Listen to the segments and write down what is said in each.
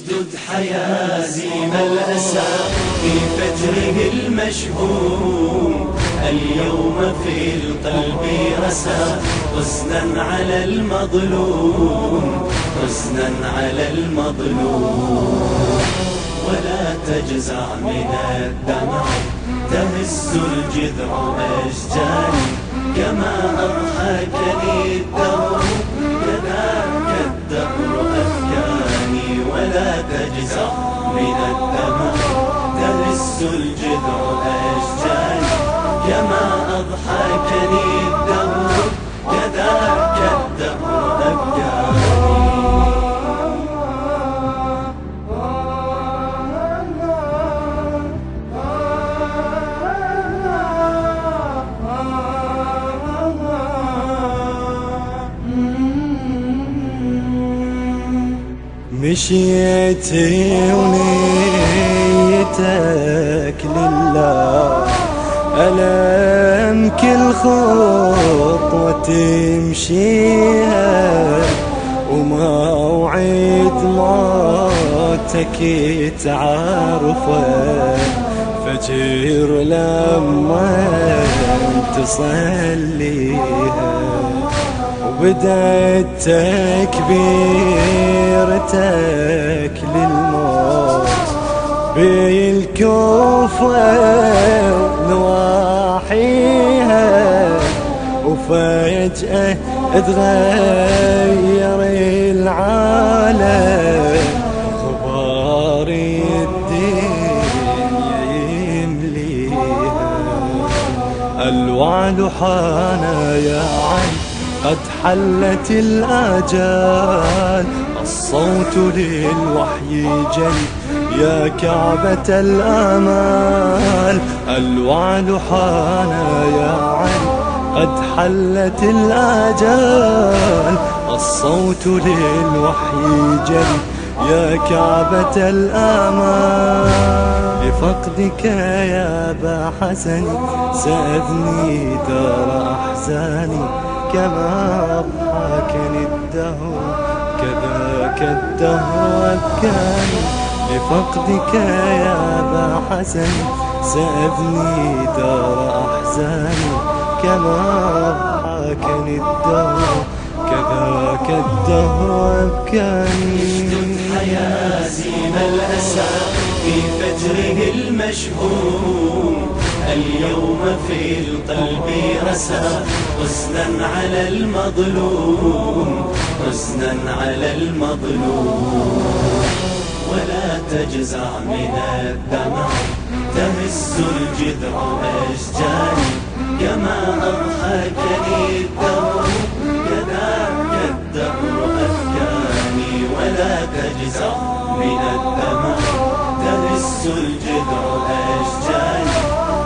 اشدد حيازيم الأسى في فجره المشهوم. اليوم في القلب رسى حزنا على المظلوم، حزنا على المظلوم. ولا تجزع من الدمع تهز الجذع أشجاري، كما أضحكني الدهر كذاك الدهر أبكاني. ولا تجزع من الدمع تهز الجذع أشجاري، كما أضحكني الدهر كذاك الدهر أبكاني. مشيت ونيتك لله، ألم كل خطوة تمشيها، وموعد موتك تعرفه فجر لما تصليها. وبدأت تكبيرتك للموت بالكوفة ونواحيها، وفجأة اتغير العالم، غبار الدنيا يمليها. الوعد حان يا عين قد حلت الآجال، الصوت للوحي جل يا كعبة الآمال. الوعد حان يا عين قد حلت الآجال، الصوت للوحي جل يا كعبة الآمال. لفقدك يا أبا حسن سأبني دار أحزاني، كما أضحكني الدهر كذاك الدهر أبكاني. لفقدك يا أبا حسن سأبني دار أحزاني، كما أضحكني الدهر كذاك الدهر أبكاني. اشدد حيازيم الأسى في فجره المشهوم. اليوم في القلب رسى حزنا على المظلوم، حزنا على المظلوم. ولا تجزع من الدمع تهز الجذع أشجاري، كما أضحكني الدهر كذاك الدهر أبكاني. ولا تجزع من الدمع تهز الجذع أشجاري،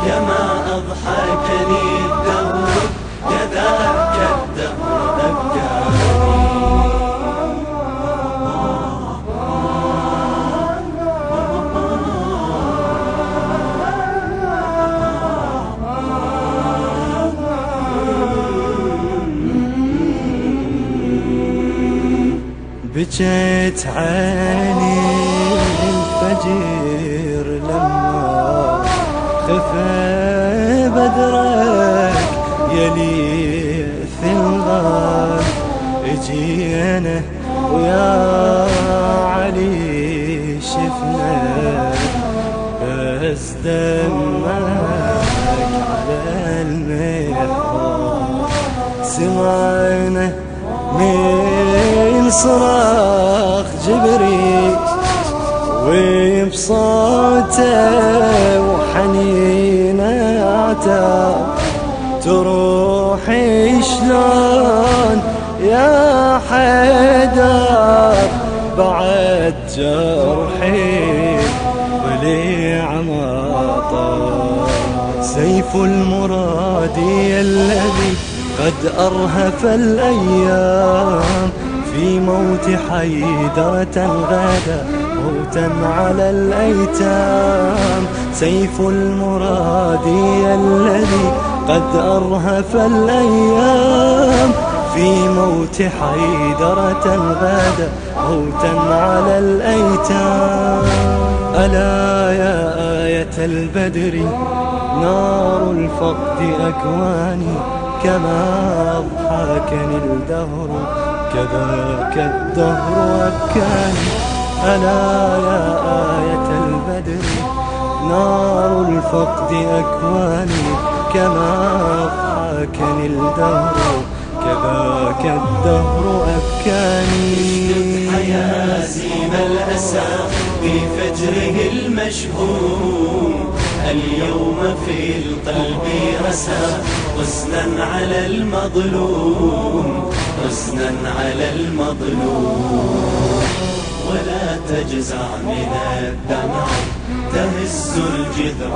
كما أضحكني الدهر كذاك الدهر أبكاني. بجيت عيني الفجر لما خفى بدرك يليث الغار. اجينا ويا علي شفنا بس دمك على المحراب. سمعنا من صراخ جبريل وبصوته وحنينه عتاب، تروحي شلون يا حيدر بعد جرحي ولي عماطر. سيف المرادي الذي قد أرهف الأيام، في موت حيدرة غدا موتا على الأيتام. سيف المرادي الذي قد أرهف الأيام، في موت حيدرة غدا موتا على الأيتام. ألا يا آية البدر نار الفقد أكواني، كما أضحاكني الدهر كذاك الدهر أبكاني. ألا يا آية البدر نار الفقد أكواني، كما أضحاكني الدهر كذاك الدهر أبكاني. حيازيم الأسى في فجره المشهوم، اليوم في القلب رسى حزنا على المظلوم، حزنا على المظلوم. ولا تجزع من الدمع تهز الجذع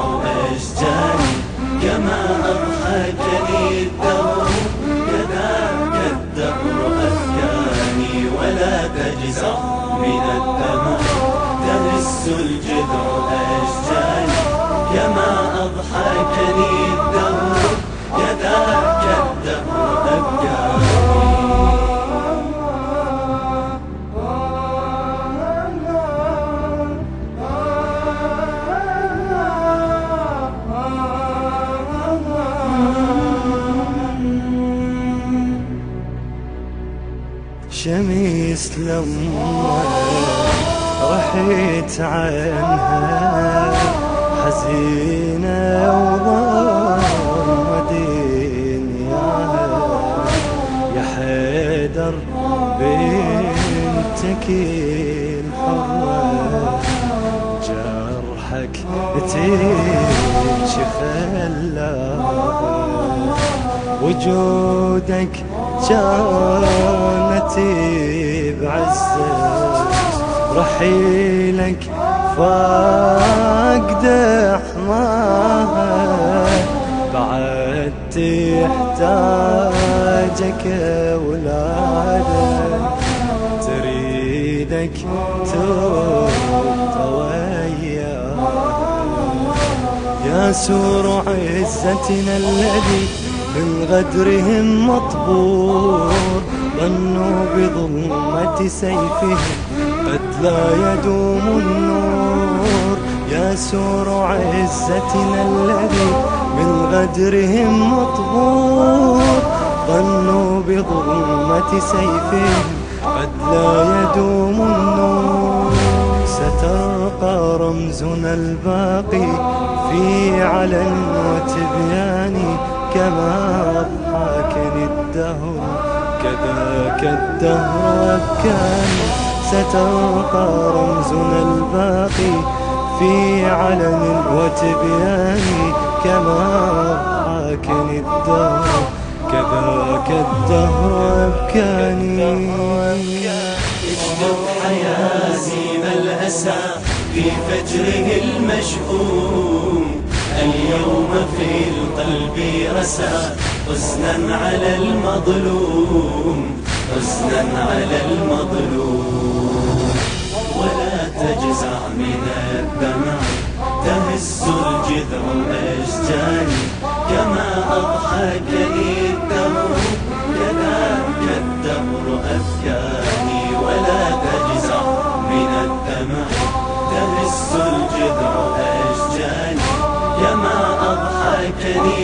أشجاني، كما أضحكني الدهر كذاك الدهر أبكاني. ولا تجزع من الدمع تهز الجذع أشجاني، كما أضحكني الدهر كذاك الدهر أبكاني. شمس لما رحيت عنها حزينة وضام دنياها، يا حيدر بنتك الحرة جرحك تبكي خلاها، وجودك كانت بعزة، رحيلك فاقد حماها، بعد تحتاجك أولادك تريدك تبقى وياها. يا سور عزتنا الذي من غدرهم مطبور، ظنوا بظلمة سيفهم قد لا يدوم النور. يا سور عزتنا الذي من غدرهم مطبور، ظنوا بظلمة سيفهم قد لا يدوم النور. سترقى رمزنا الباقي في علن وتبيان، كما أضحكني الدهر كذاك الدهر أبكاني. سترقى رمزنا الباقي في علن وتبيان، كما أضحكني الدهر كذاك الدهر أبكاني. اجلب حيازيم الأسى في فجره المشؤوم، اليوم في القلب رسى حزنا على المظلوم، حزنا على المظلوم. ولا تجزع من الدمع تهز الجذع أشجاني، كما أضحكني الدهر كذاك الدهر أبكاني. ولا تجزع من الدمع تهز الجذع أشجاني، كما أضحكني